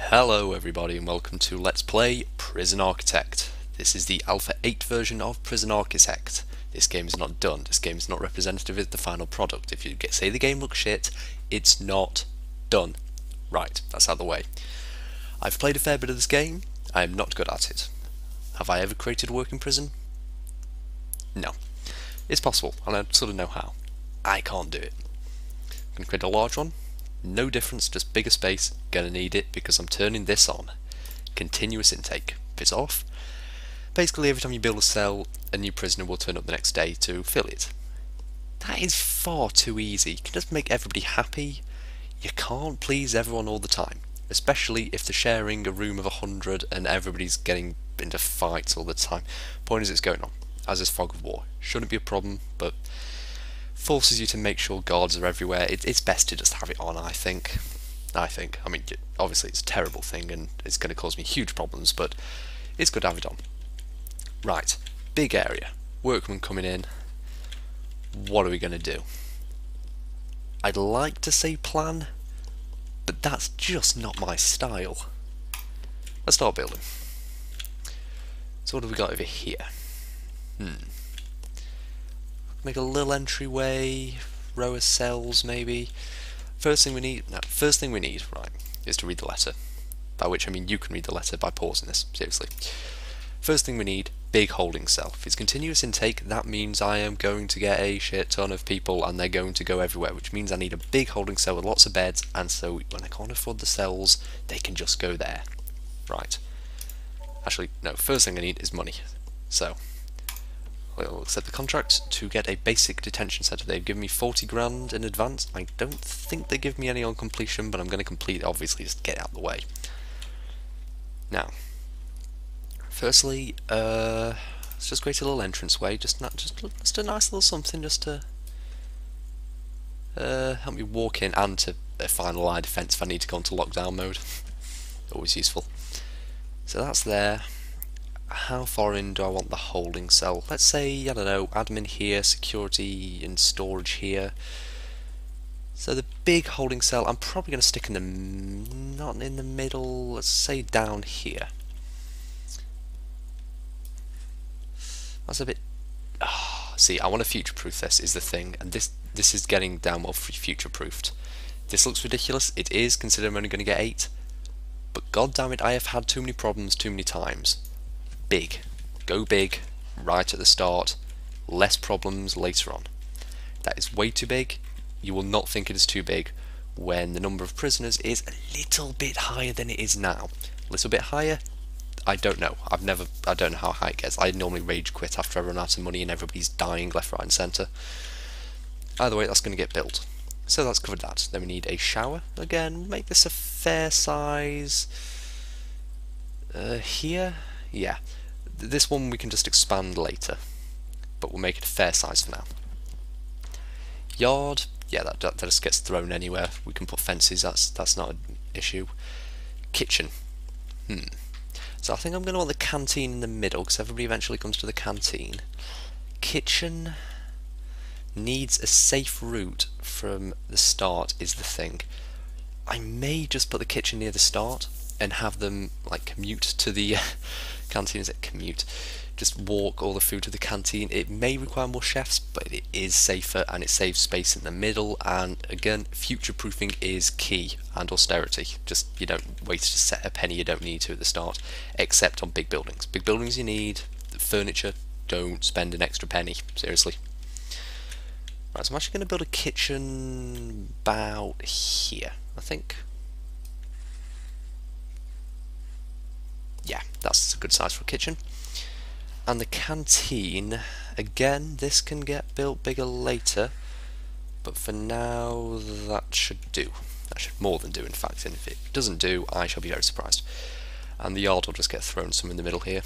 Hello everybody and welcome to Let's Play Prison Architect. This is the Alpha 8 version of Prison Architect. This game is not done, this game is not representative of the final product. If you say the game looks shit, it's not done. Right, that's out of the way. I've played a fair bit of this game, I am not good at it. Have I ever created a working prison? No. It's possible, and I sort of know how. I can't do it. I'm going to create a large one. No difference, just bigger space. Gonna need it because I'm turning this on. Continuous intake. If it's off, basically every time you build a cell, a new prisoner will turn up the next day to fill it. That is far too easy. You can just make everybody happy. You can't please everyone all the time, especially if they're sharing a room of 100 and everybody's getting into fights all the time. Point is, it's going on, as is fog of war. Shouldn't be a problem, but forces you to make sure guards are everywhere. It's best to just have it on, I think. I mean, obviously it's a terrible thing and it's going to cause me huge problems, but it's good to have it on. Right, big area. Workmen coming in. What are we going to do? I'd like to say plan, but that's just not my style. Let's start building. So what have we got over here? Make a little entryway, row of cells maybe. First thing we need, right, is to read the letter. By which I mean you can read the letter by pausing this, seriously. First thing we need, big holding cell. If it's continuous intake, that means I am going to get a shit ton of people and they're going to go everywhere, which means I need a big holding cell with lots of beds, and so when I can't afford the cells, they can just go there. Right. Actually, no, first thing I need is money. So we'll accept the contract to get a basic detention centre. They've given me 40 grand in advance. I don't think they give me any on completion, but I'm going to complete it, obviously, just to get it out of the way. Now, firstly, let's just create a little entranceway, just a nice little something, just to help me walk in, and to a final line defence if I need to go into lockdown mode. Always useful. So that's there. How far in do I want the holding cell? Let's say, I don't know, admin here, security and storage here. So the big holding cell, I'm probably going to stick in the, not in the middle, let's say down here. That's a bit, see, I want to future-proof this, is the thing, and this is getting down well future-proofed. This looks ridiculous, it is, considering I'm only going to get 8, but god damn it, I have had too many problems too many times. Big. Go big, right at the start, less problems later on. That is way too big. You will not think it is too big when the number of prisoners is a little bit higher than it is now. A little bit higher? I don't know. I don't know how high it gets. I normally rage quit after I run out of money and everybody's dying left, right and centre. Either way, that's going to get built. So that's covered that. Then we need a shower. Again, make this a fair size. Here? Yeah. This one we can just expand later, but we'll make it a fair size for now. Yard, yeah, that just gets thrown anywhere. We can put fences, that's not an issue. Kitchen, so I think I'm going to want the canteen in the middle, because everybody eventually comes to the canteen. Kitchen needs a safe route from the start is the thing. I may just put the kitchen near the start and have them like commute to the canteen. Is it commute? Just walk all the food to the canteen. It may require more chefs, but it is safer and it saves space in the middle. And again, future-proofing is key, and austerity. Just you don't waste a set a penny you don't need to at the start, except on big buildings. Big buildings you need furniture. Don't spend an extra penny. Seriously. Right, so I'm actually going to build a kitchen about here, I think. Yeah, that's a good size for a kitchen. And the canteen, again, this can get built bigger later, but for now that should do. That should more than do, in fact, and if it doesn't do, I shall be very surprised. And the yard will just get thrown some in the middle here.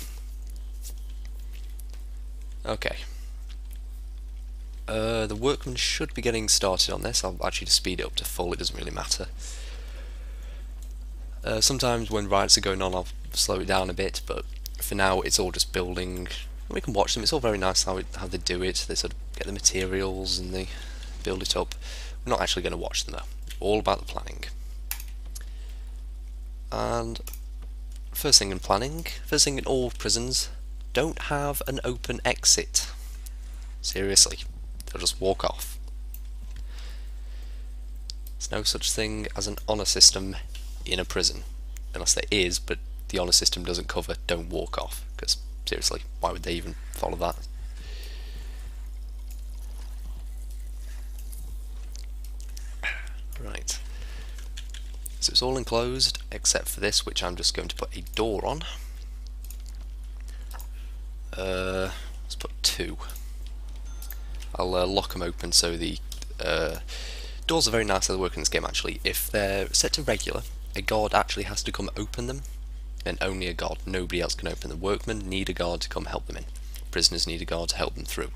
Okay. The workmen should be getting started on this. I'll actually just speed it up to full, it doesn't really matter. Sometimes when riots are going on I'll slow it down a bit, but for now it's all just building. We can watch them, it's all very nice how they do it. They sort of get the materials and they build it up. We're not actually going to watch them though, all about the planning. And first thing in planning, first thing in all prisons, don't have an open exit. Seriously, they'll just walk off. There's no such thing as an honour system in a prison. Unless there is, but the honour system doesn't cover don't walk off. Because, seriously, why would they even follow that? Right. So it's all enclosed, except for this, which I'm just going to put a door on. Let's put 2. I'll lock them open so the doors are very nice how they work in this game actually. If they're set to regular, a guard actually has to come open them, and only a guard. Nobody else can open them. Workmen need a guard to come help them in. Prisoners need a guard to help them through.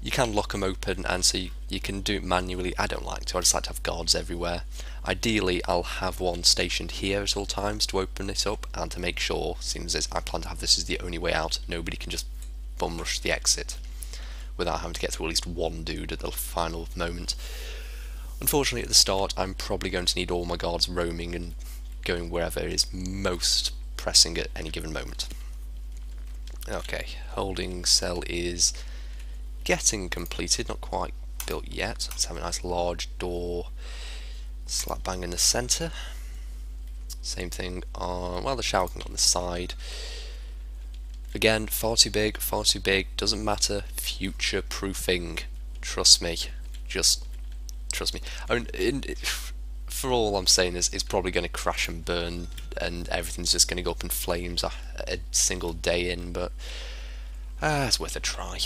You can lock them open, and so you can do it manually. I don't like to. I just like to have guards everywhere. Ideally, I'll have one stationed here at all times to open it up and to make sure, seeing as I plan to have this as the only way out, nobody can just bum rush the exit without having to get through at least one dude at the final moment. Unfortunately, at the start, I'm probably going to need all my guards roaming and going wherever is most pressing at any given moment. Okay, holding cell is getting completed, not quite built yet. Let's have a nice large door slap bang in the centre. Same thing on, well, the shower can go on the side. Again, far too big, doesn't matter, future proofing, trust me, just trust me. I mean, for all I'm saying is it's probably going to crash and burn and everything's just going to go up in flames a single day in, but it's worth a try.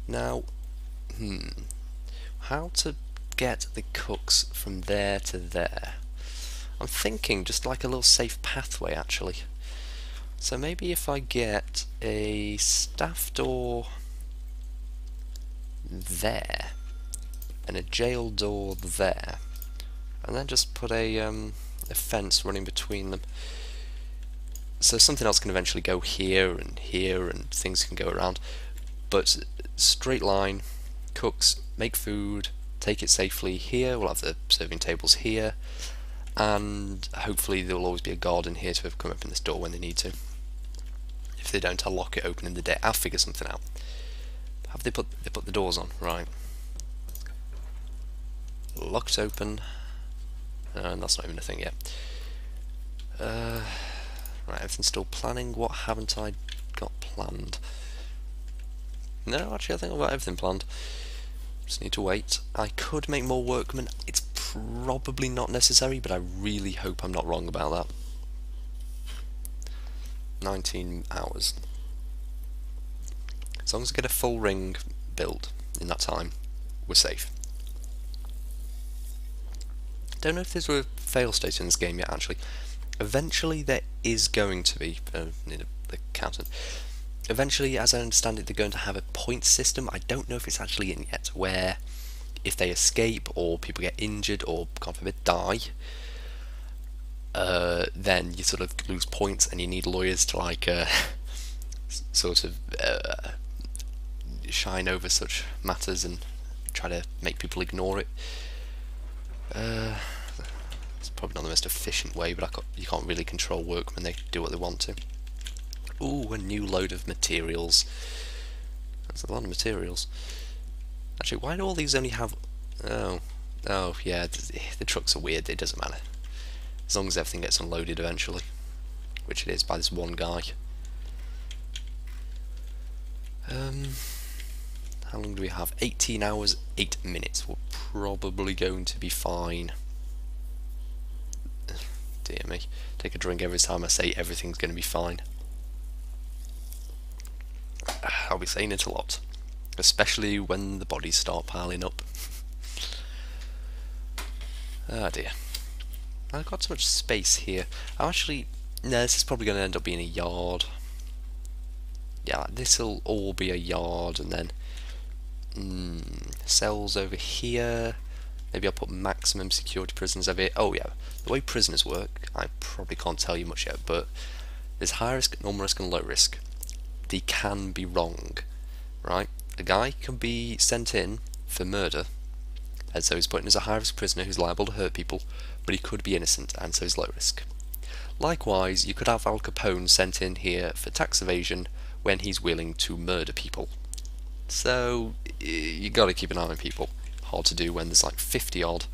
Now, how to get the cooks from there to there? I'm thinking just like a little safe pathway actually. So maybe if I get a staff door there and a jail door there, and then just put a fence running between them, so something else can eventually go here and things can go around, but straight line, cooks, make food, take it safely here, we'll have the serving tables here, and hopefully there will always be a guard in here to come open this door when they need to. If they don't, I'll lock it open in the day. I'll figure something out. Have they put the doors on? Right. Locked open. And that's not even a thing yet. Right, everything's still planning. What haven't I got planned? No, actually I think I've got everything planned. Just need to wait. I could make more workmen. It's probably not necessary, but I really hope I'm not wrong about that. 19 hours. As long as I get a full ring built in that time, we're safe. Don't know if there's a fail state in this game yet actually. Eventually there is going to be, need the accountant. Eventually, as I understand it, they're going to have a point system. I don't know if it's actually in yet, where if they escape or people get injured or, God forbid, die, then you sort of lose points and you need lawyers to like sort of shine over such matters and try to make people ignore it. It's probably not the most efficient way, but you can't really control workmen. They do what they want to. Ooh, a new load of materials. That's a lot of materials. Actually, why do all these only have... Oh yeah, the trucks are weird. It doesn't matter. As long as everything gets unloaded eventually. Which it is by this one guy. How long do we have? 18 hours, 8 minutes. We're probably going to be fine. Dear me. Take a drink every time I say everything's going to be fine. I'll be saying it a lot. Especially when the bodies start piling up. Oh dear. I've got so much space here. No, this is probably going to end up being a yard. Yeah, this'll all be a yard, and then cells over here. Maybe I'll put maximum security prisons over here. Oh yeah, the way prisoners work, I probably can't tell you much yet, but there's high risk, normal risk, and low risk. They can be wrong, right? A guy can be sent in for murder, and so he's put in as a high risk prisoner who's liable to hurt people, but he could be innocent, and so is low risk. Likewise, you could have Al Capone sent in here for tax evasion when he's willing to murder people. So you got to keep an eye on people. Hard to do when there's like 50 odd,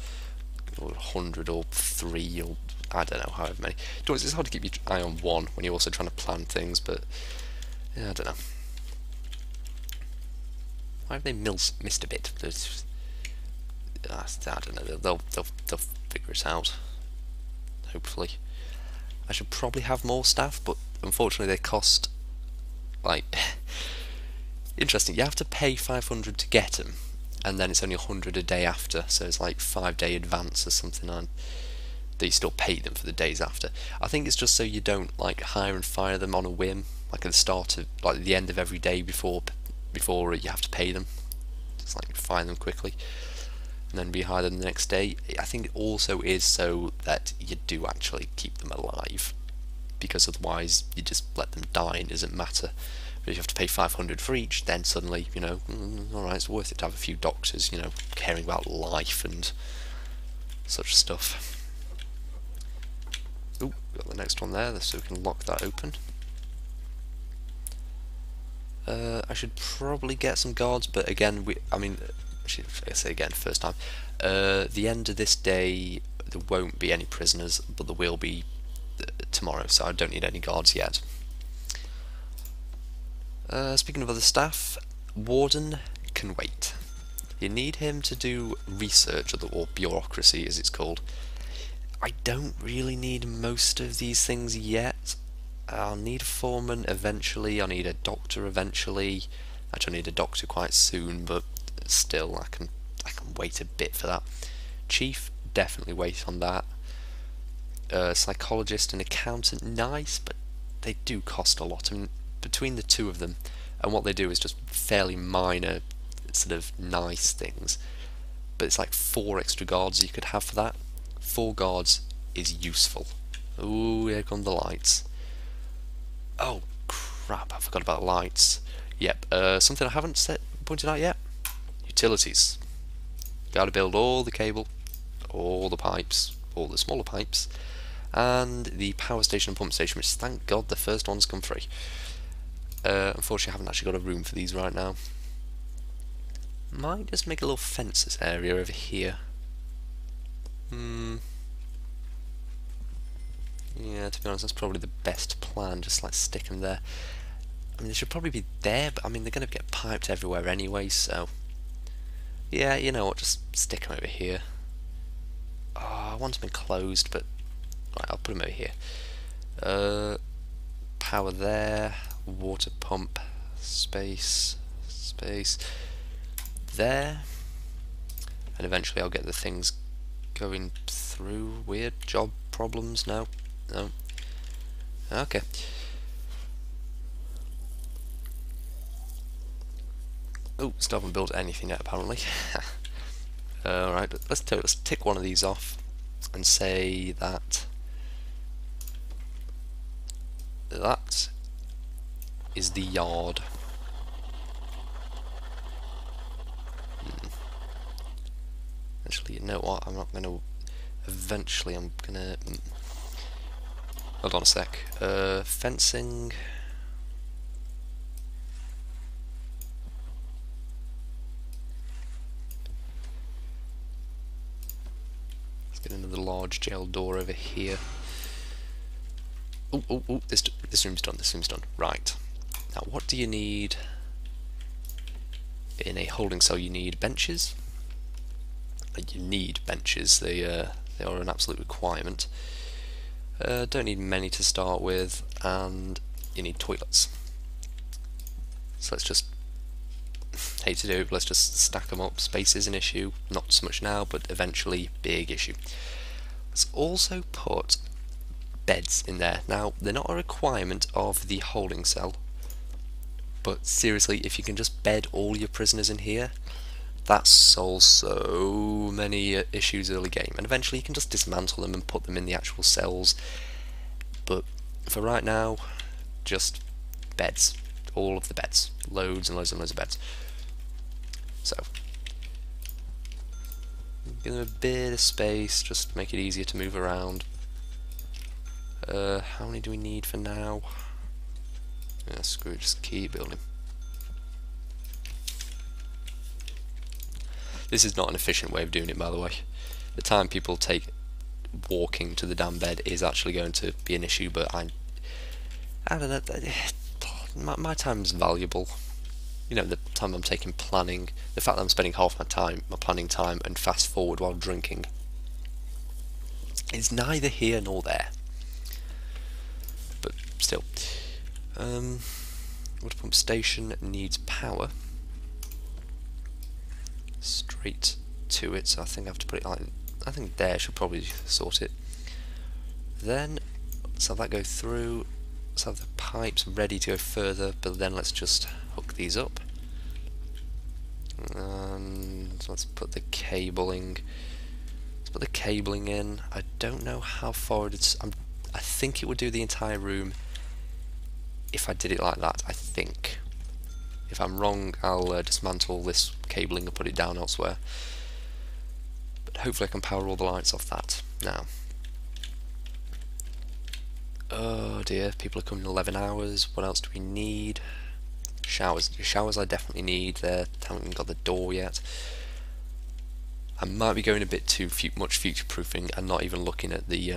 or 100, or 3, or I don't know, however many. It's hard to keep your eye on one when you're also trying to plan things, but yeah, I don't know. Why have they missed a bit? I don't know. They'll figure it out. Hopefully. I should probably have more staff, but unfortunately they cost like interesting. You have to pay 500 to get them, and then it's only 100 a day after. So it's like 5-day advance or something on. That you still pay them for the days after. I think it's just so you don't like hire and fire them on a whim, like at the start of like the end of every day before you have to pay them. It's like fire them quickly and then rehire them the next day. I think it also is so that you do actually keep them alive, because otherwise you just let them die and it doesn't matter. But if you have to pay 500 for each, then suddenly, you know, alright, it's worth it to have a few doctors, you know, caring about life and such stuff. Ooh, got the next one there, so we can lock that open. I should probably get some guards, but again, I should say again, first time. The end of this day, there won't be any prisoners, but there will be tomorrow, so I don't need any guards yet. Speaking of other staff, Warden can wait. You need him to do research, or bureaucracy as it's called. I don't really need most of these things yet. I'll need a foreman eventually, I'll need a doctor eventually. Actually, I need a doctor quite soon, but still, I can wait a bit for that. Chief, definitely wait on that. Psychologist and accountant, nice, but they do cost a lot. I mean, between the two of them, and what they do is just fairly minor, sort of nice things. But it's like 4 extra guards you could have for that. 4 guards is useful. Ooh, here come the lights. Oh crap, I forgot about lights. Yep, something I haven't pointed out yet. Utilities. Gotta build all the cable, all the pipes, all the smaller pipes, and the power station and pump station, which thank God the first one's come free. Unfortunately I haven't actually got a room for these right now. Might just make a little fences area over here. Yeah, to be honest, that's probably the best plan, just like stick them there. I mean, they should probably be there, but I mean, they're going to get piped everywhere anyway, so... Yeah, you know what, just stick them over here. Oh, I want them enclosed, but... Right, I'll put them over here. Power there, water pump, space, there. And eventually I'll get the things going through. Weird job problems, no. Okay. Oh, still haven't built anything yet, apparently. Alright, let's tick one of these off and say that is the yard. Actually, you know what? I'm not going to... Eventually, I'm going to... Hold on a sec. Fencing... Let's get another large jail door over here. Oh, this room's done, Right. Now, what do you need? In a holding cell, you need benches. You need benches, they are an absolute requirement. Don't need many to start with, and you need toilets. So let's just, hate to do it, let's just stack them up. Space is an issue, not so much now, but eventually big issue. Let's also put beds in there. Now, they're not a requirement of the holding cell, but seriously, if you can just bed all your prisoners in here, that solves so many issues early game, and eventually you can just dismantle them and put them in the actual cells. But for right now, just beds, all of the beds, loads and loads and loads of beds. So Give them a bit of space, just make it easier to move around. How many do we need for now? Yeah, screw it, just keep building. This is not an efficient way of doing it, by the way. The time people take walking to the damn bed is actually going to be an issue, but I don't know. My time's valuable. You know, the time I'm taking planning, the fact that I'm spending half my planning time, and fast forward while drinking, is neither here nor there. But still, water pump station needs power. Straight to it, so I think I have to put it like, I think there should probably sort it. Then let's have that go through. Let's have the pipes ready to go further, but then let's just hook these up. And let's put the cabling. Let's put the cabling in. I don't know how far it's. I think it would do the entire room if I did it like that. I think. If I'm wrong, I'll dismantle this cabling and put it down elsewhere. But hopefully I can power all the lights off that now. Oh dear, people are coming in 11 hours. What else do we need? Showers. Showers I definitely need. There, haven't even got the door yet. I might be going a bit too much future proofing and not even looking at the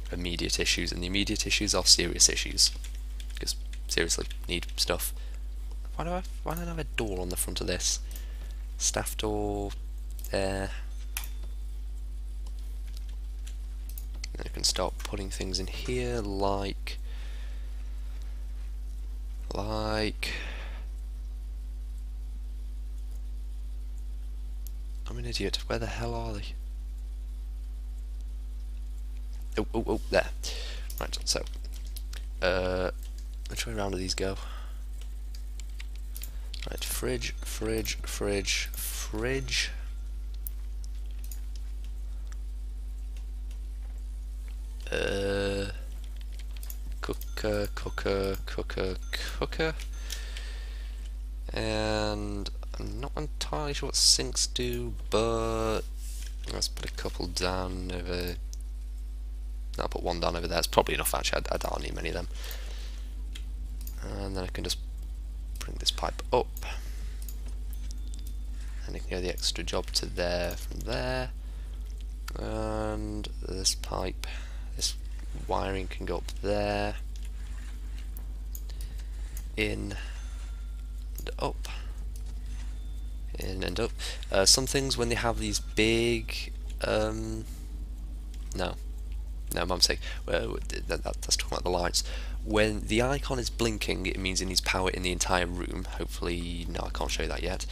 immediate issues. And the immediate issues are serious issues. Because seriously, need stuff. Why don't I have a door on the front of this? Staff door there. And I can start putting things in here like I'm an idiot. Where the hell are they? Oh, there. Right, so which way around do these go? Right, fridge. Cooker. And I'm not entirely sure what sinks do, but let's put a couple down over. I'll put one down over there. It's probably enough actually. I don't need many of them. And then I can just bring this pipe up, and it can go the extra job to there from there. And this pipe, this wiring can go up there, in and up, in and up. Some things when they have these big, no, mum's sake, that's talking about the lights. When the icon is blinking, it means it needs power in the entire room. Hopefully, no, I can't show you that yet.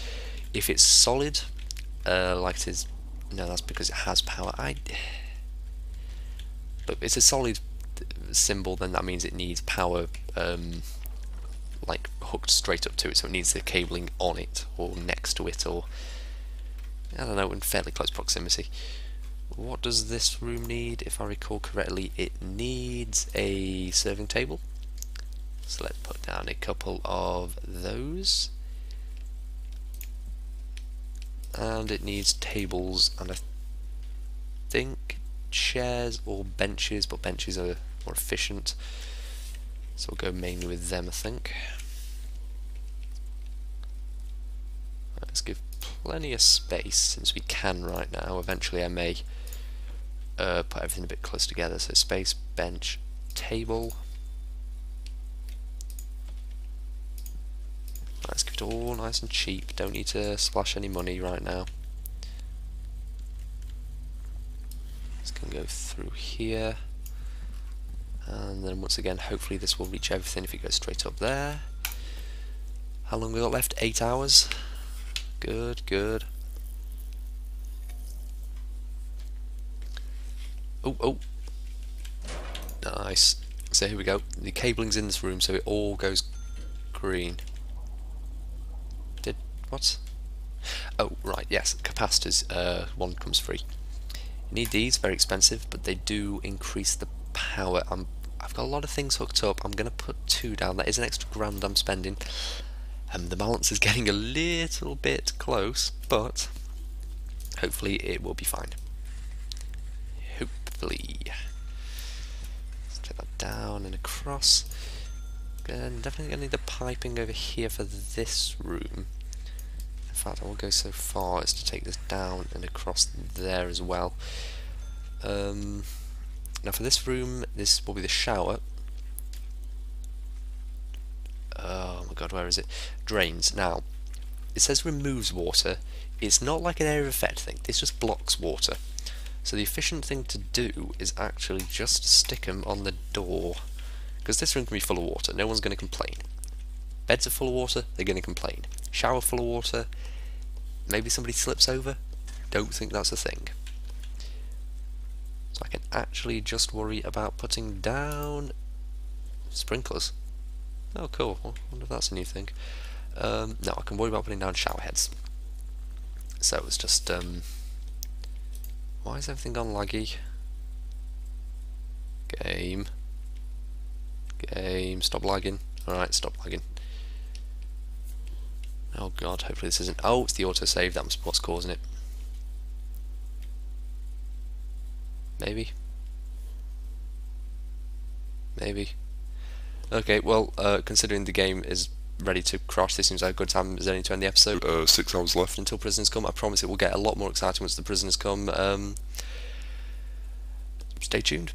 If it's solid, like it is, no, that's because it has power. But it's a solid symbol, then that means it needs power, like hooked straight up to it, so it needs the cabling on it, or next to it, or I don't know, in fairly close proximity. What does this room need? If I recall correctly, it needs a serving table. So let's put down a couple of those. And it needs tables and I think chairs or benches, but benches are more efficient. So we'll go mainly with them, I think. Let's give plenty of space since we can right now. Eventually I may put everything a bit close together, so space, bench, table. Let's keep it all nice and cheap, don't need to splash any money right now. This can go through here, and then once again hopefully this will reach everything if it goes straight up there. How long we got left? 8 hours. Good. Oh, nice. So here we go. The cabling's in this room, so it all goes green. What? Oh, right, yes, capacitors, one comes free. You need these, very expensive, but they do increase the power. I've got a lot of things hooked up. I'm going to put 2 down. That is an extra grand I'm spending. The balance is getting a little bit close, but Hopefully it will be fine. Hopefully. Let's take that down and across. And definitely going to need the piping over here for this room. In fact, I will go so far as to take this down and across there as well. Now for this room, this will be the shower. Oh my god, where is it? Drains. Now, it says removes water. It's not like an area of effect thing. This just blocks water. So the efficient thing to do is actually just stick them on the door. Because this room can be full of water. No one's going to complain. Beds are full of water. They're going to complain. Shower full of water. Maybe somebody slips over. Don't think that's a thing. So I can actually just worry about putting down sprinklers. Oh, cool. I wonder if that's a new thing. No, I can worry about putting down shower heads. So it's just, why is everything gone laggy? Game, stop lagging. Alright, stop lagging. Oh god, hopefully this isn't... Oh, it's the autosave, that's what's causing it. Maybe. Okay, well, considering the game is ready to crash, this seems like a good time as any to end the episode. 6 hours left until prisoners come. I promise it will get a lot more exciting once the prisoners come. Stay tuned.